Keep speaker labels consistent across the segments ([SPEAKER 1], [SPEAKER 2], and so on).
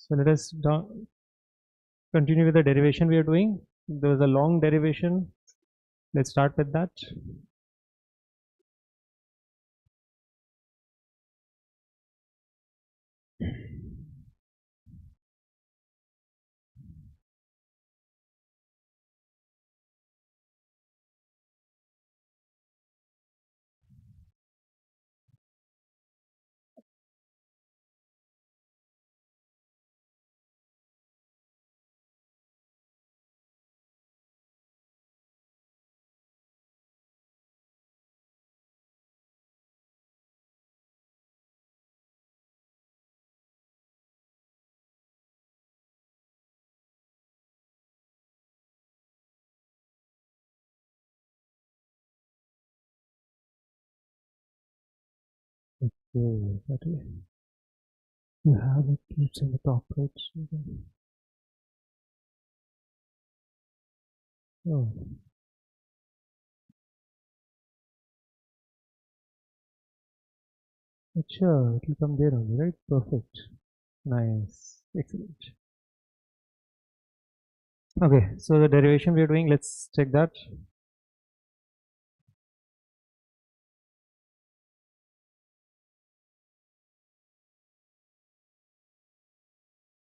[SPEAKER 1] So let us continue with the derivation we are doing. There was a long derivation. Let's start with that. Okay, you have it. It's in the top right. Oh, sure. It will come there only, right? Perfect. Nice. Excellent. Okay, so the derivation we are doing, let's check that.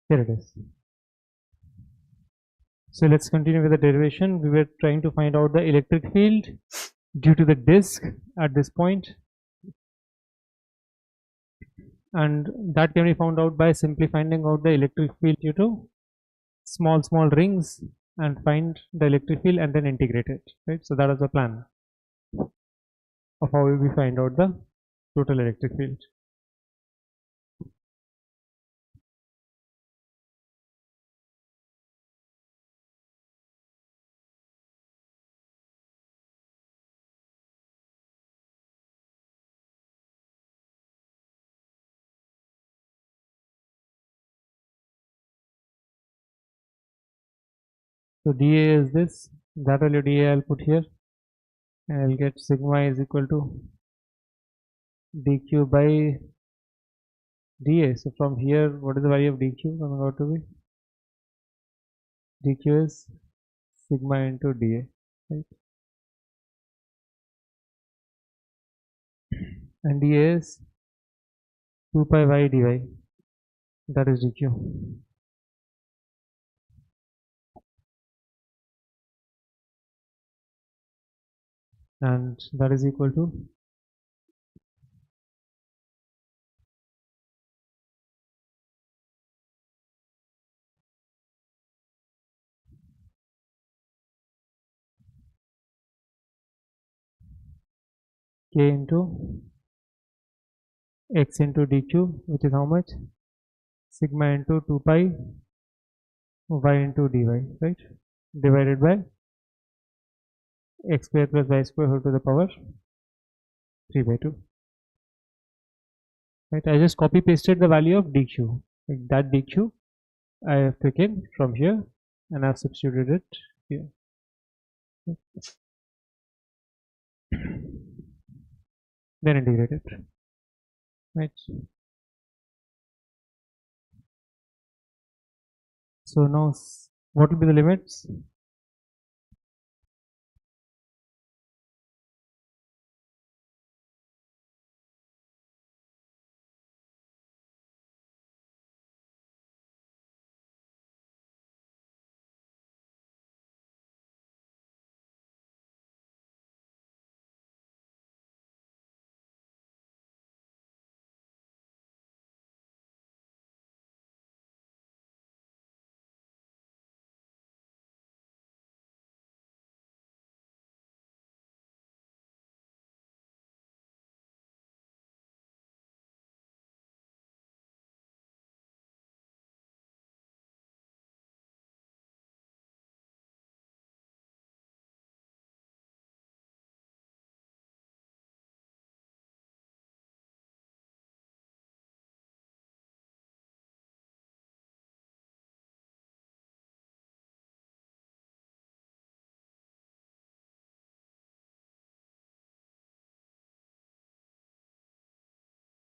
[SPEAKER 1] Here it is. So let's continue with the derivation. We were trying to find out the electric field due to the disk at this point, and that can be found out by simply finding out the electric field due to small rings and find the electric field and then integrate it, right? So that is the plan of how we find out the total electric field. So dA is this, that value dA I'll put here, and I'll get sigma is equal to dq by dA. So from here, what is the value of dq coming out to be? Dq is sigma into dA, right? And dA is 2 pi y dy, that is dq. And that is equal to k into x into dq, which is how much? Sigma into 2 pi y into dy, right? Divided by x square plus y square whole to the power 3 by 2. Right? I just copy pasted the value of dq. Like that dq I have taken from here and I have substituted it here. Then integrate it. Right. So now what will be the limits?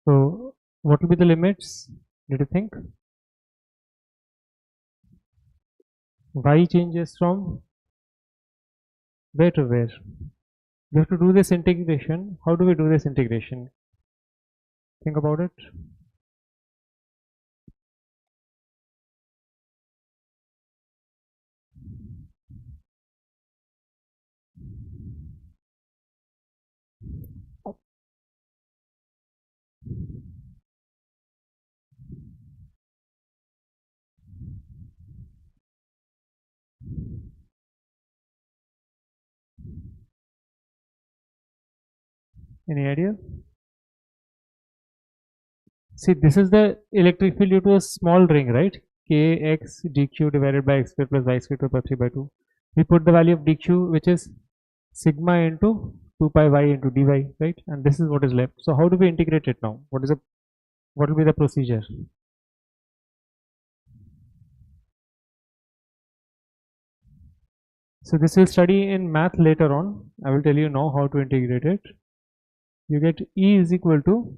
[SPEAKER 1] So what will be the limits? Did you think? Y changes from where to where? We have to do this integration. How do we do this integration? Think about it. Any idea? See, this is the electric field due to a small ring, right? Kx dq divided by x square plus y square to the power 3 by 2. We put the value of dq, which is sigma into 2 pi y into dy, right? And this is what is left. So how do we integrate it now? What will be the procedure? So this we'll study in math later on. I will tell you now how to integrate it. You get E is equal to,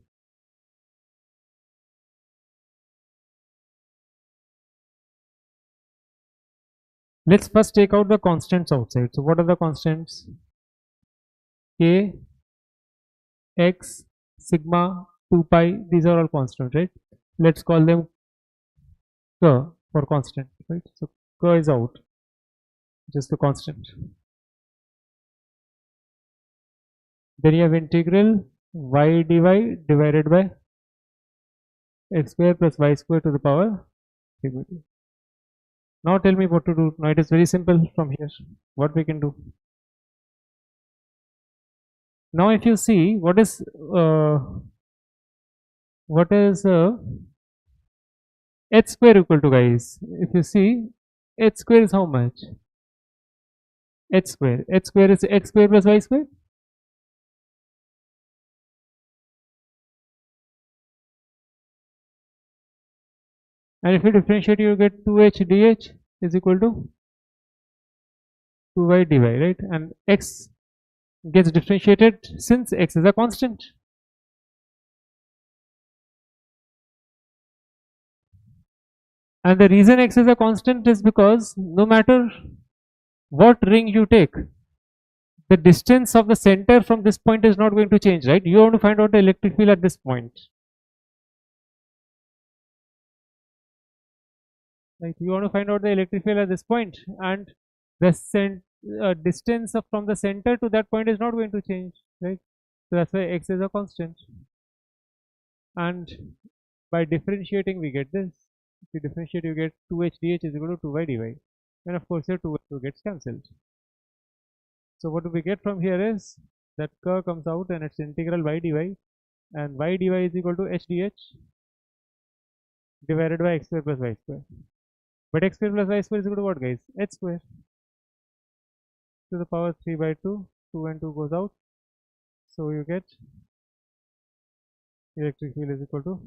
[SPEAKER 1] let's first take out the constants outside. So what are the constants? K, X, sigma, 2 pi, these are all constant, right? Let's call them K for constant, right? So K is out, just the constant. Then you have integral y dy divided by x square plus y square to the power 3 by 2. Now tell me what to do. Now it is very simple from here. What we can do. Now if you see uh, what is h square equal to, guys? If you see, h square is how much? H square. H square is x square plus y square. And if you differentiate, you get 2h dh is equal to 2y dy, right? And x gets differentiated since x is a constant. And the reason x is a constant is because no matter what ring you take, the distance of the center from this point is not going to change, right? You want to find out the electric field at this point. Right? You want to find out the electric field at this point, and the distance from the center to that point is not going to change, right? So that's why x is a constant. And by differentiating, we get this. If you differentiate, you get 2h dh is equal to 2y dy. And of course, your 2 gets cancelled. So what do we get from here is that curve comes out and it's integral y dy, and y dy is equal to h dh divided by x square plus y square. But x square plus y square is equal to what, guys? H square to the power 3 by 2. 2 and 2 goes out. So you get electric field is equal to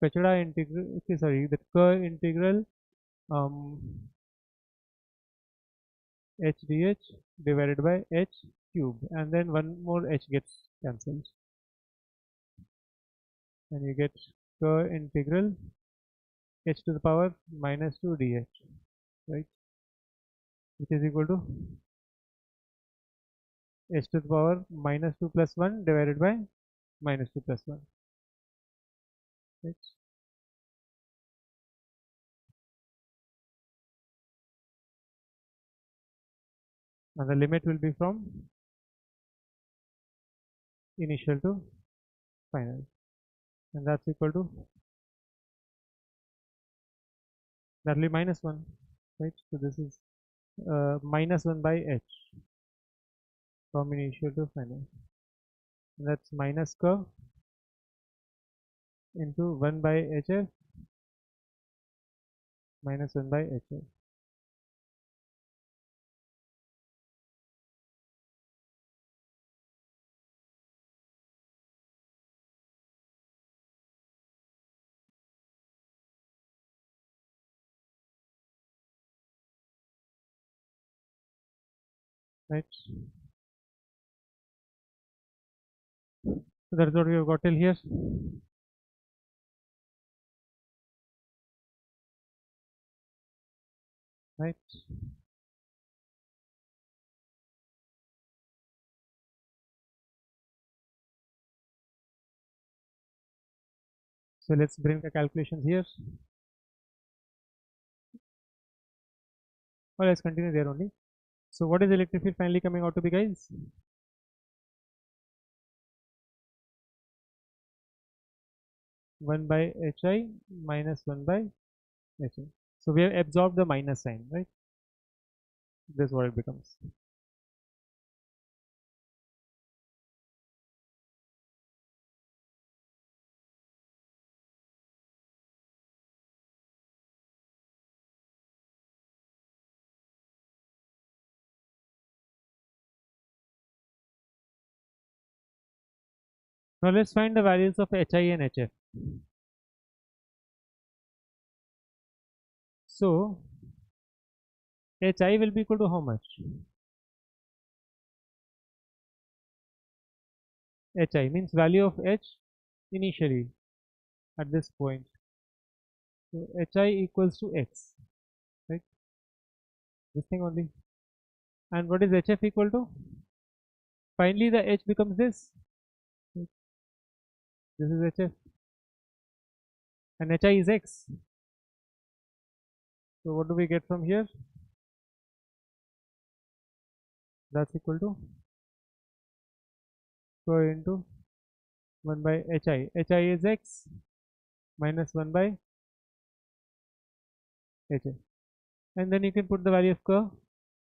[SPEAKER 1] Kachada integral, okay, sorry, the curve integral um, h dh divided by h cube, and then one more h gets cancelled, and you get curve integral h to the power minus 2 dh, right, which is equal to h to the power minus 2 plus 1 divided by minus 2 plus 1, right? And the limit will be from initial to final, and that's equal to, that will be minus 1, right? So this is minus 1 by h from initial to final, and that's minus curve into 1 by hf minus 1 by hf, right? So that's what we have got till here. right? So let's bring the calculations here. Or let's continue there only. So what is electric field finally coming out to be, guys? One by hi minus one by hi. So we have absorbed the minus sign, right? This is what it becomes. Now let's find the values of hi and hf. So hi will be equal to how much? Hi means value of h initially at this point. So hi equals to x, right? This thing only. And what is hf equal to? Finally the h becomes this. This is hf and hi is x. So what do we get from here? That's equal to square into 1 by hi. Hi is x minus 1 by hi. And then you can put the value of curve.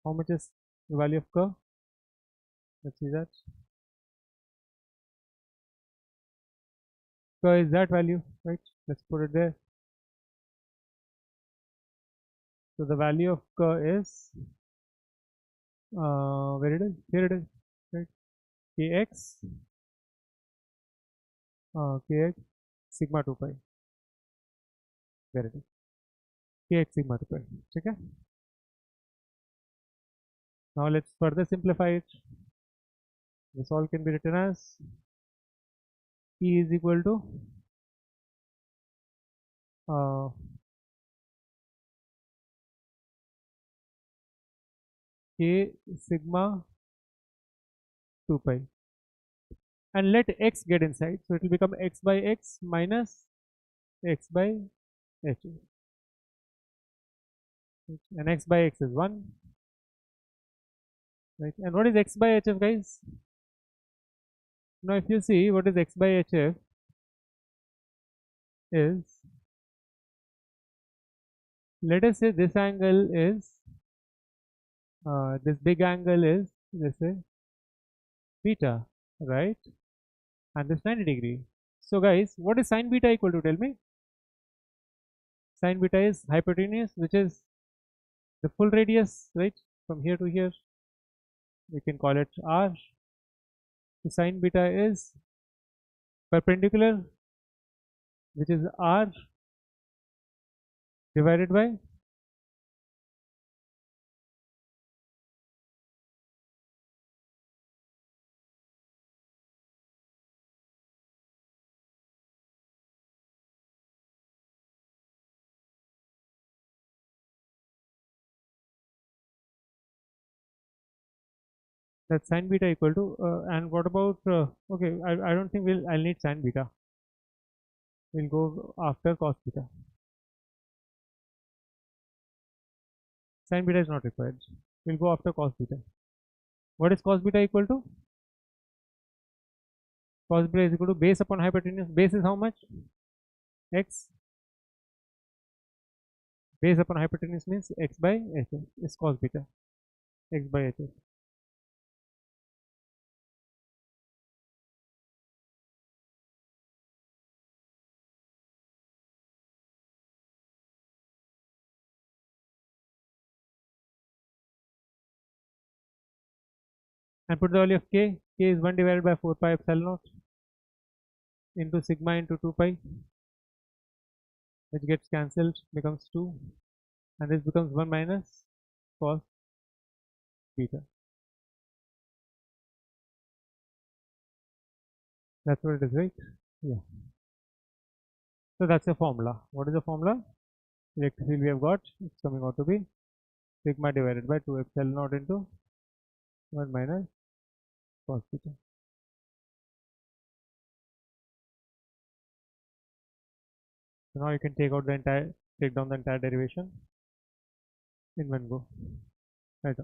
[SPEAKER 1] How much is the value of curve? Let's see that. Curve is that value, right? Let's put it there. So the value of curve is where it is? Here it is, right? Kx kx sigma 2 pi. There it is. Kx sigma 2 pi. Okay. Now let's further simplify it. This all can be written as E is equal to uh, K sigma 2 pi, and let x get inside, so it will become x by x minus x by h, and x by x is 1, right? And what is x by hf, guys? Now if you see what is x by hf is, let us say this angle is this big angle is, let's say, beta, right? And this 90 degree. So guys, what is sine beta equal to? Tell me. Sine beta is hypotenuse, which is the full radius, right? From here to here, we can call it r. So sine beta is perpendicular, which is r divided by that sine beta equal to and what about okay, I don't think I'll need sine beta. We'll go after cos beta. Sine beta is not required. We'll go after cos beta. What is cos beta equal to? Cos beta is equal to base upon hypotenuse. Base is how much? X. Base upon hypotenuse means x by h is cos beta. X by h. And put the value of k. K is 1 divided by 4 pi epsilon naught into sigma into 2 pi, which gets cancelled, becomes 2, and this becomes 1 minus cos beta. That's what it is, right? Yeah. So that's the formula. What is the formula? Electric field we have got, it's coming out to be sigma divided by 2 epsilon naught into 1 minus cos theta. So now you can take down the entire derivation in one go. Right.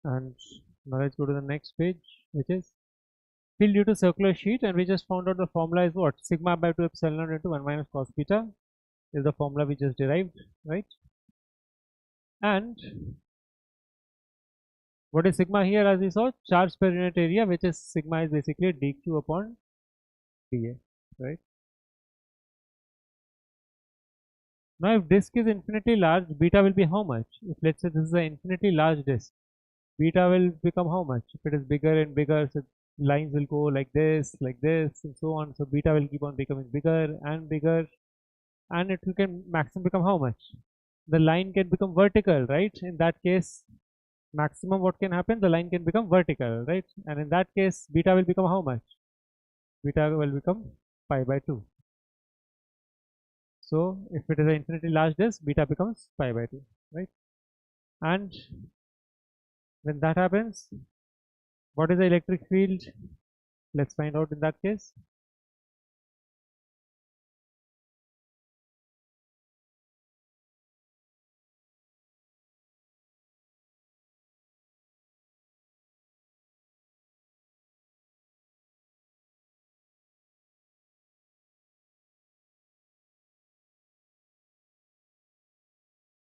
[SPEAKER 1] And now let's go to the next page, which is field due to circular sheet, and we just found out the formula is what? Sigma by 2 epsilon naught into 1 minus cos theta is the formula we just derived, right? And what is sigma here? As we saw, charge per unit area, which is sigma is basically dq upon dA, right? Now if disk is infinitely large, beta will be how much? If let's say this is an infinitely large disk, beta will become how much? If it is bigger and bigger, so lines will go like this, and so on. So beta will keep on becoming bigger and bigger, and it can maximum become how much? The line can become vertical, right? In that case, maximum what can happen? The line can become vertical, right? And in that case, beta will become how much? Beta will become pi by 2. So if it is an infinitely large disk, beta becomes pi by 2, right? And when that happens, what is the electric field? Let's find out in that case.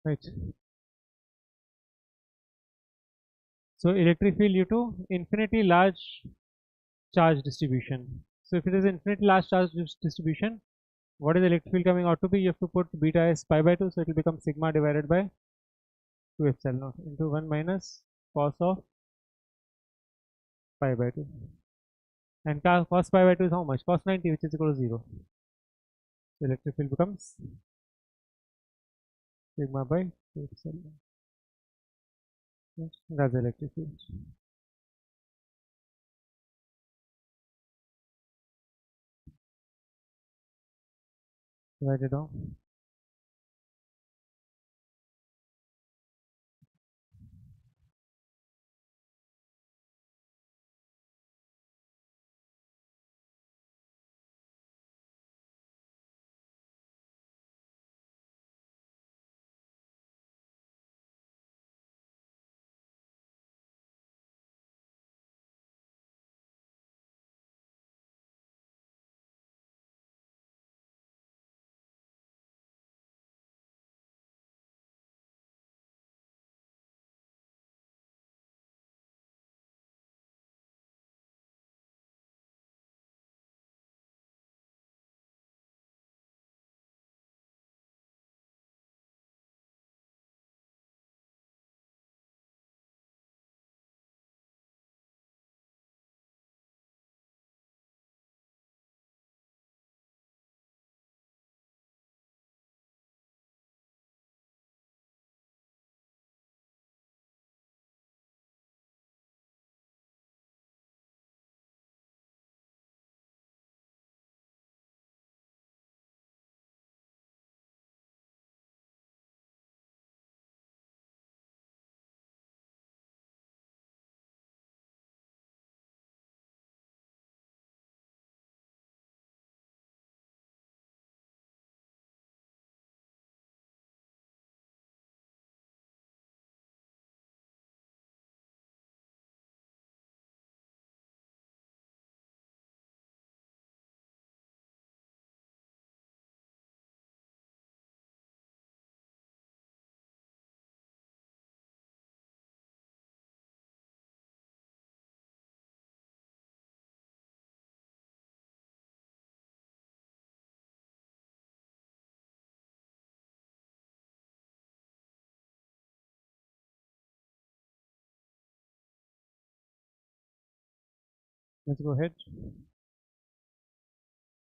[SPEAKER 1] right? So electric field due to infinitely large charge distribution. So if it is infinitely large charge distribution, what is the electric field coming out to be? You have to put beta as pi by 2, so it will become sigma divided by 2 epsilon naught into 1 minus cos of pi by 2. And cos pi by 2 is how much? Cos 90, which is equal to 0. So electric field becomes sigma by 2 epsilon. Yes, that's the electric field. Write it down. Let's go ahead.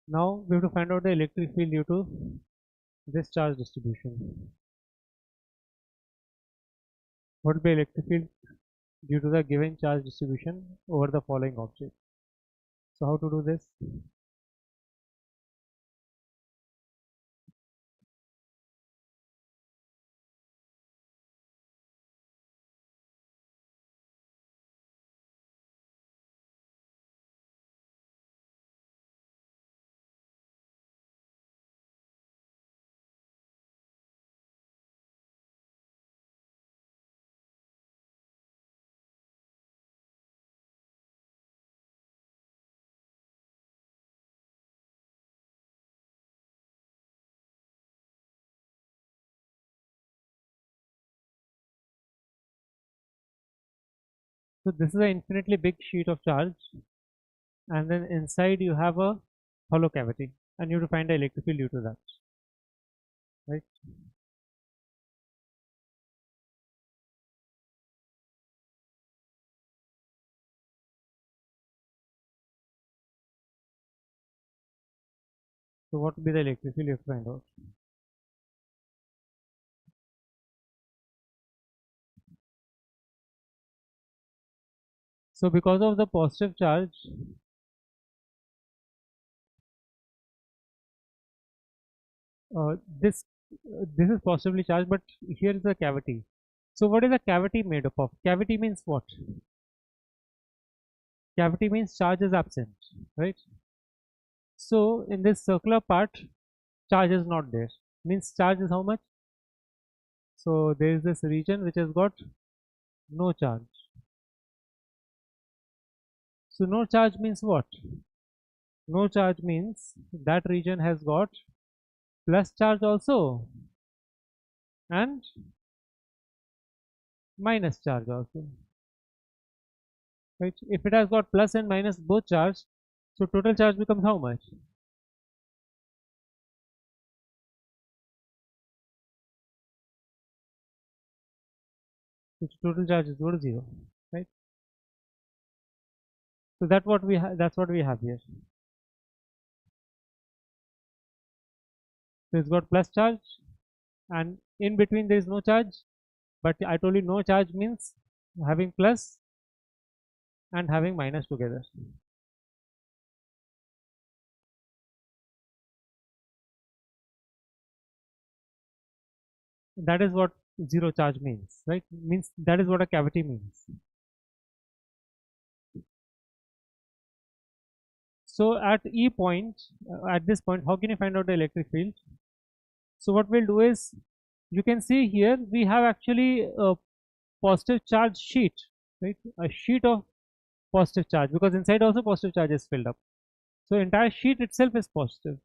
[SPEAKER 1] Now we have to find out the electric field due to this charge distribution. What will be electric field due to the given charge distribution over the following object? So how to do this? So this is an infinitely big sheet of charge, and then inside you have a hollow cavity, and you have to find the electric field due to that, right? So what will be the electric field you have to find out? So because of the positive charge, this this is positively charged, but here is a cavity. So what is a cavity made up of? Cavity means what? Cavity means charge is absent, right? So in this circular part, charge is not there. Means charge is how much? So there is this region which has got no charge. So no charge means what? No charge means that region has got plus charge also, and minus charge also, right? If it has got plus and minus both charge, so total charge becomes how much? So total charge is equal to 0, right? So that's what we have. That's what we have here. So it's got plus charge, and in between there is no charge. But I told you no charge means having plus and having minus together. That is what zero charge means, right? Means that is what a cavity means. So at E point, at this point, how can you find out the electric field? So what we'll do is, you can see here we have actually a positive charge sheet, right? A sheet of positive charge, because inside also positive charge is filled up. So entire sheet itself is positive.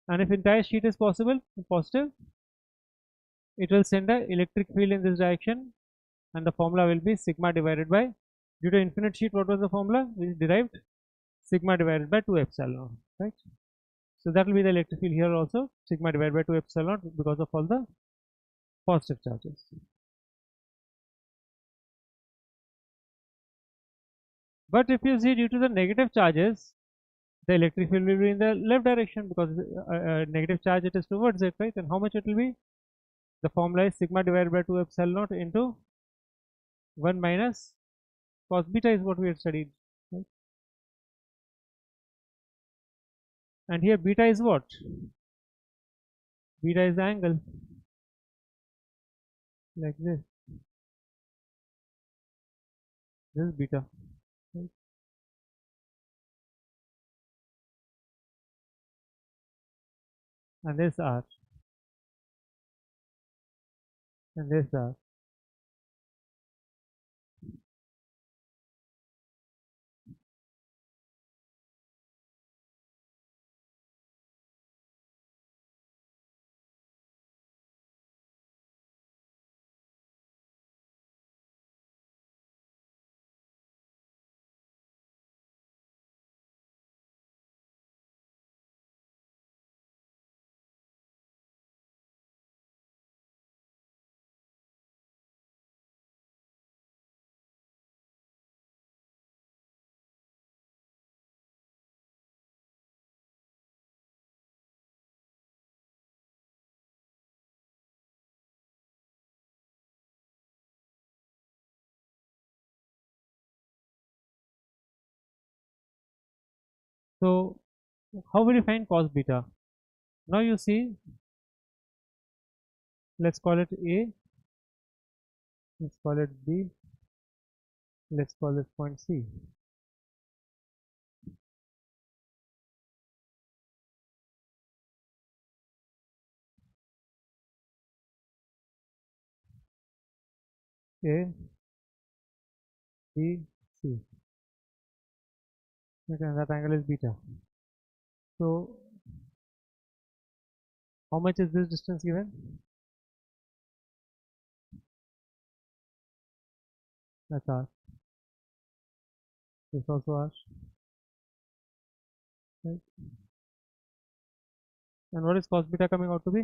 [SPEAKER 1] And if entire sheet is positive, it will send an electric field in this direction, and the formula will be sigma divided by, due to infinite sheet, what was the formula we derived? Sigma divided by 2 epsilon, right? So that will be the electric field here also, sigma divided by 2 epsilon, because of all the positive charges. But if you see, due to the negative charges, the electric field will be in the left direction, because negative charge it is towards it, right? And how much it will be? The formula is sigma divided by 2 epsilon naught into 1 minus cos beta, is what we had studied, right? And here beta is what? Beta is the angle, like this. This is beta, right? And this r, and this r. So how will you find cos beta? Now you see, let's call it A, let's call it B, let's call this point C. A, B, C. Okay, and that angle is beta. So how much is this distance given? That's r. This also r. Right? And what is cos beta coming out to be?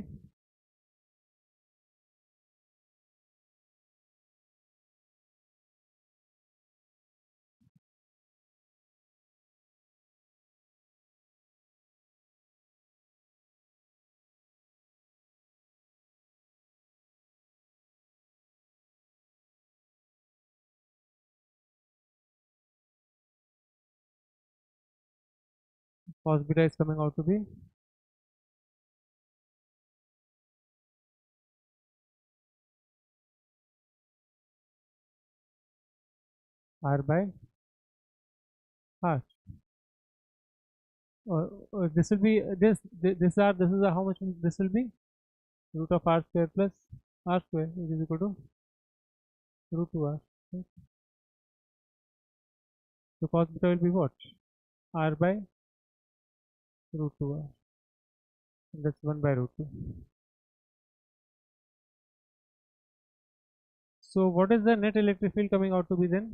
[SPEAKER 1] Cos beta is coming out to be r by r. Or this will be this r. This is how much this will be? Root of r square plus r square, which is equal to root 2r. Right? So cos beta will be what? R by root 2r. That's 1 by root 2. So what is the net electric field coming out to be then?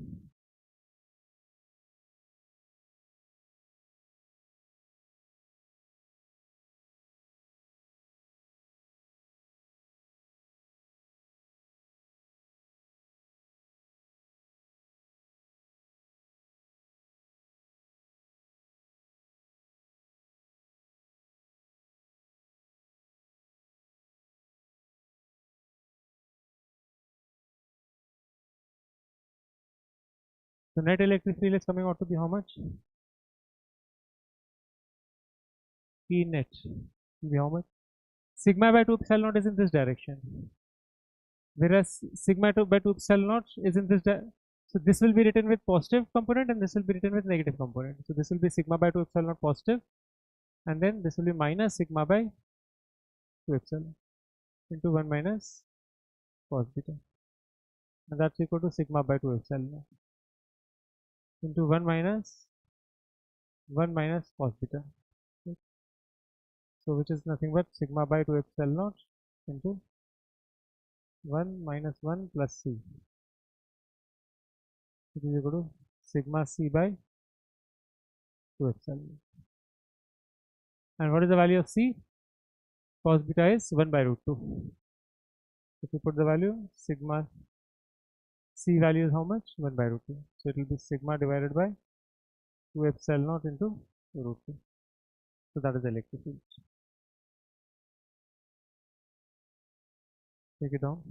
[SPEAKER 1] So net electric field is coming out to be how much? E net will be how much? Sigma by 2 epsilon naught is in this direction, whereas sigma 2 by 2 epsilon naught is in this direction. So this will be written with positive component and this will be written with negative component. So this will be sigma by 2 epsilon naught positive, and then this will be minus sigma by 2 epsilon into 1 minus cos beta, and that's equal to sigma by 2 epsilon naught into 1 minus cos beta. Okay. So which is nothing but sigma by 2 epsilon naught into 1 minus 1 plus c, which is equal to sigma c by 2 epsilon. And what is the value of c? Cos beta is 1 by root 2. If you put the value, sigma c value is how much? 1 by root 2. So it will be sigma divided by 2 epsilon naught into root 2. So that is the electric field. Take it down.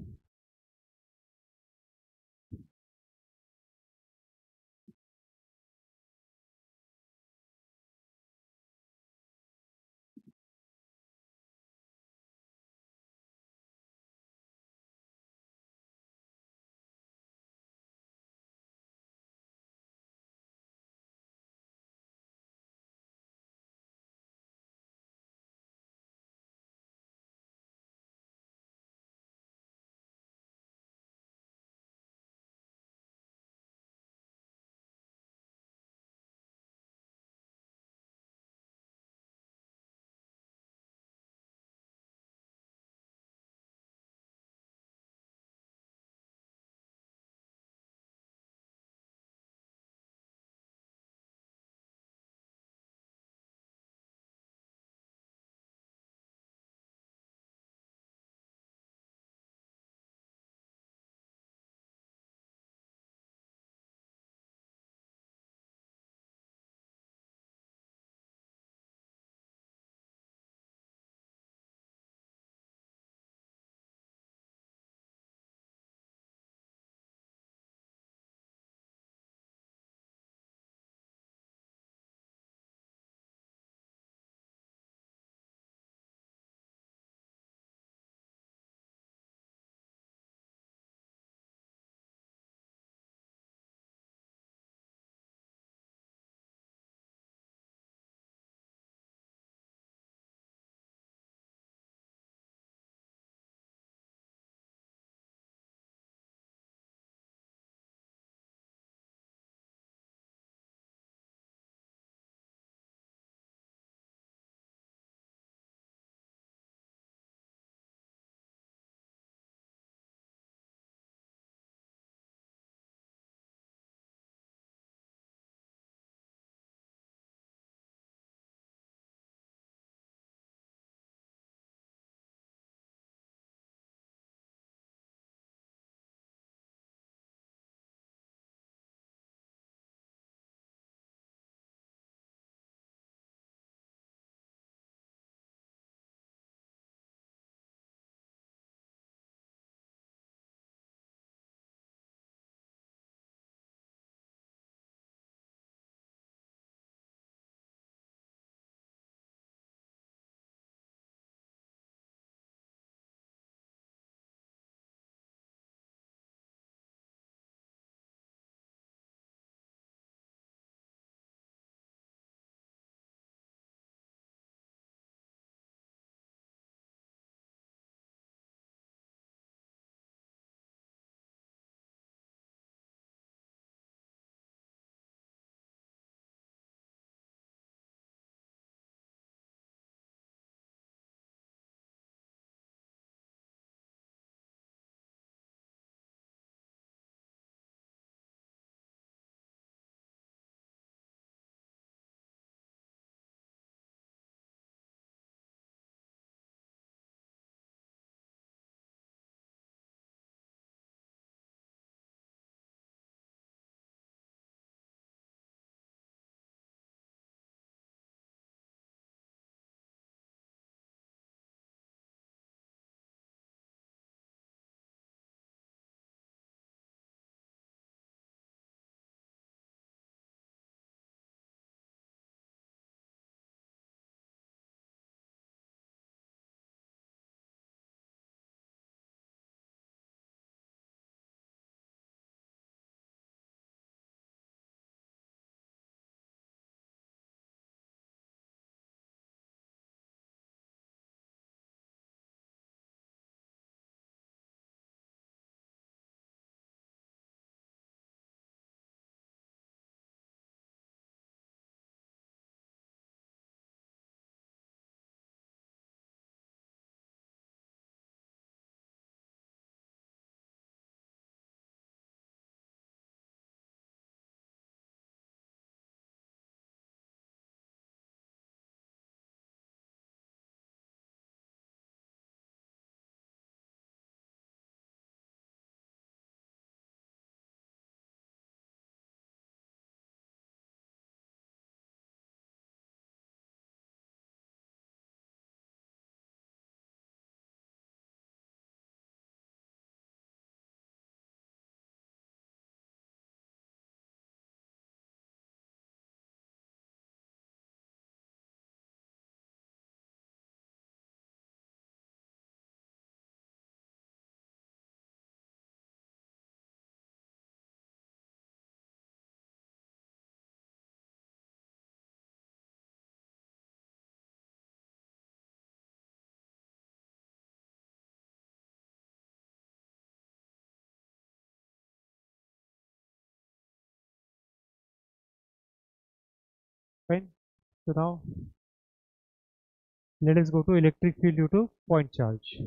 [SPEAKER 1] Fine. So now let us go to electric field due to point charge.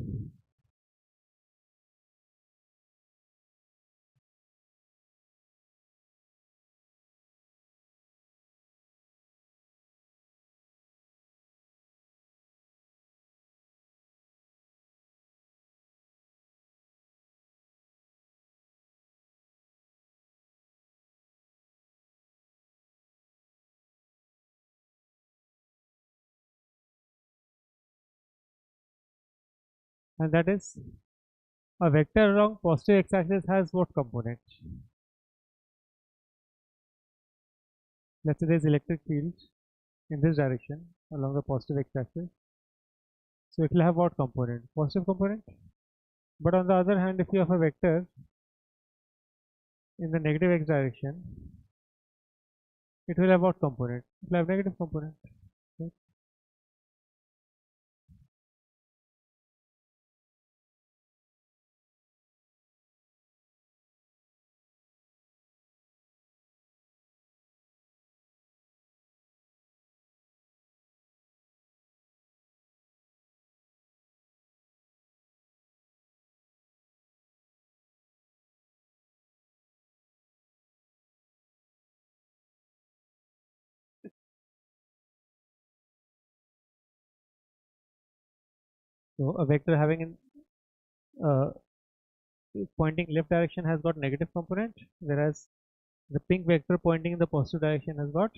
[SPEAKER 1] And that is a vector along positive x-axis has what component? Let's say there is electric field in this direction along the positive x-axis. So it will have what component? Positive component. But on the other hand, if you have a vector in the negative x direction, it will have what component? It will have negative component. Right? So a vector having an pointing left direction has got negative component, whereas the pink vector pointing in the positive direction has got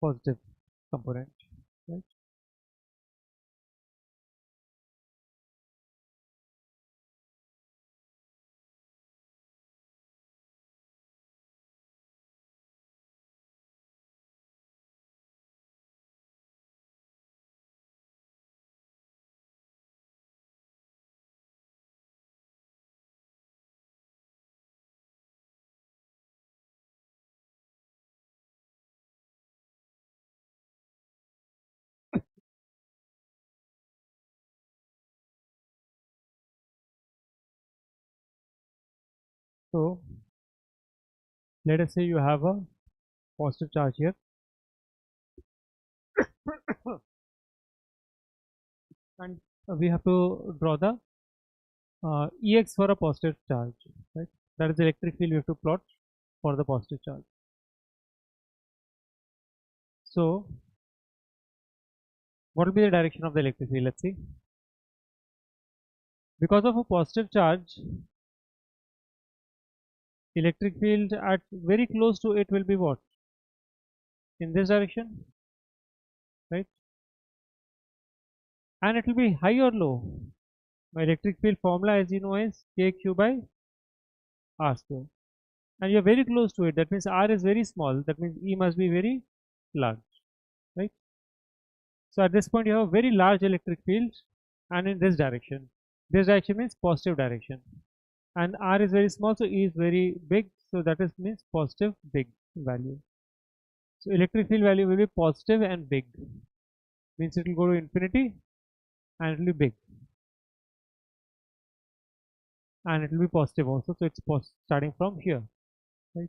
[SPEAKER 1] positive component. Right? So let us say you have a positive charge here and we have to draw the Ex for a positive charge, right? That is the electric field we have to plot for the positive charge. So what will be the direction of the electric field? Let's see. Because of a positive charge, electric field at very close to it will be what? In this direction, right? And it will be high or low. My electric field formula, as you know, is kq by r square. And you are very close to it. That means r is very small. That means E must be very large, right? So at this point, you have a very large electric field, and in this direction. This direction means positive direction. And r is very small, so E is very big. So that is means positive big value. So electric field value will be positive and big. Means it will go to infinity and it will be big. And it will be positive also. So it's starting from here. Right?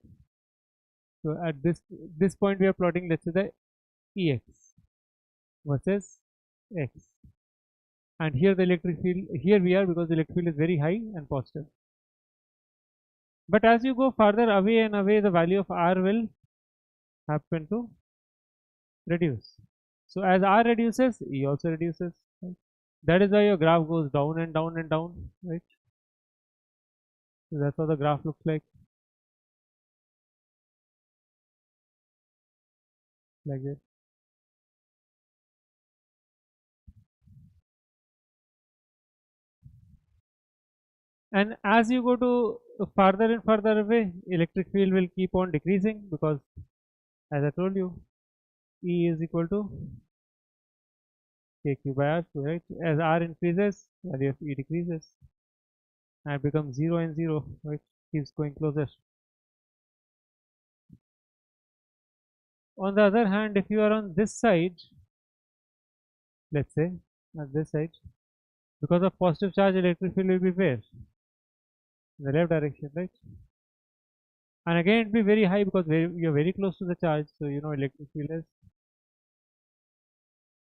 [SPEAKER 1] So at this point we are plotting, let's say, the Ex versus X. And here the electric field, here we are because the electric field is very high and positive. But as you go farther away and away, the value of R will happen to reduce. So as R reduces, E also reduces. Right? That is why your graph goes down and down and down, right? So that's how the graph looks like this. And as you go to farther and farther away, electric field will keep on decreasing because, as I told you, E is equal to kq by r square, right? As R increases, value of E decreases and becomes 0 and 0, right? Keeps going closer. On the other hand, if you are on this side, let's say at this side, because of positive charge, electric field will be where? In the left direction, right? And again it will be very high because you're very close to the charge, so you know electric field is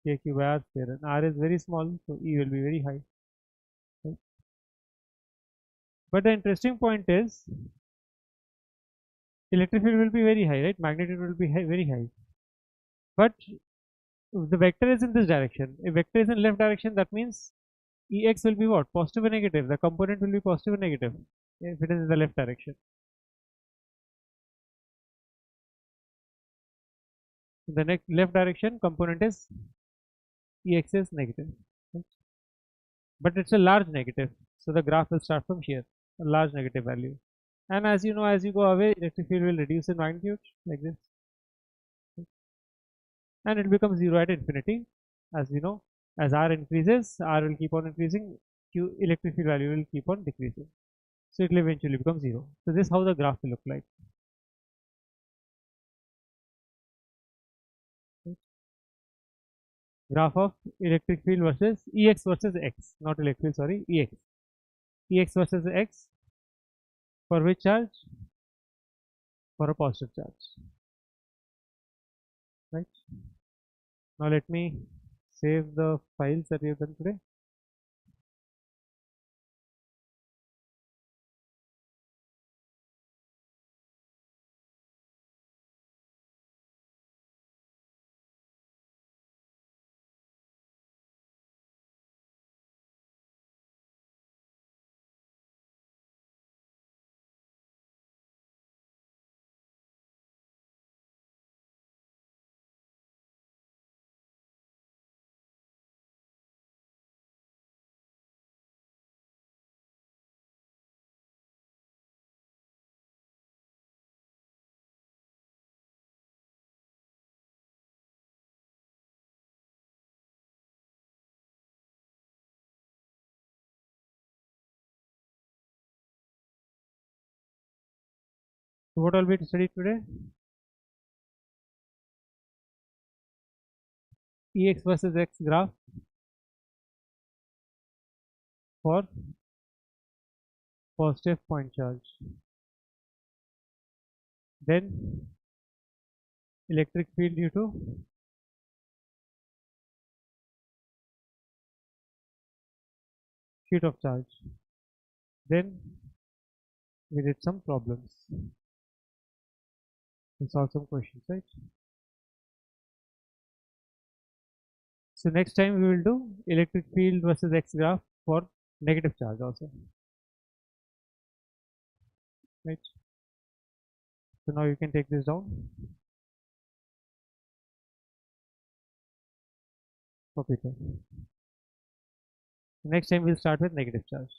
[SPEAKER 1] kq by r square, and r is very small, so E will be very high. Right? But the interesting point is electric field will be very high, right? Magnitude will be very high. But the vector is in this direction. If vector is in left direction, that means Ex will be what? Positive or negative. The component will be positive or negative if it is in the left direction. In the next left direction, component is Ex is negative. Right? But it's a large negative. So the graph will start from here, a large negative value. And as you know, as you go away, electric field will reduce in magnitude like this. And it becomes zero at infinity. As we know, as R increases, R will keep on increasing, Q electric field value will keep on decreasing. So it will eventually become zero. So this is how the graph will look like. Graph of electric field versus Ex versus X, not electric field, sorry, Ex. Ex versus X for which charge? For a positive charge. Right? Now let me save the files that we have done today. So what all we studied today? Ex versus X graph for positive point charge. Then electric field due to sheet of charge. Then we did some problems. We solved some questions, right? So next time we will do electric field versus X graph for negative charge also. Right? So now you can take this down for paper. Next time we'll start with negative charge.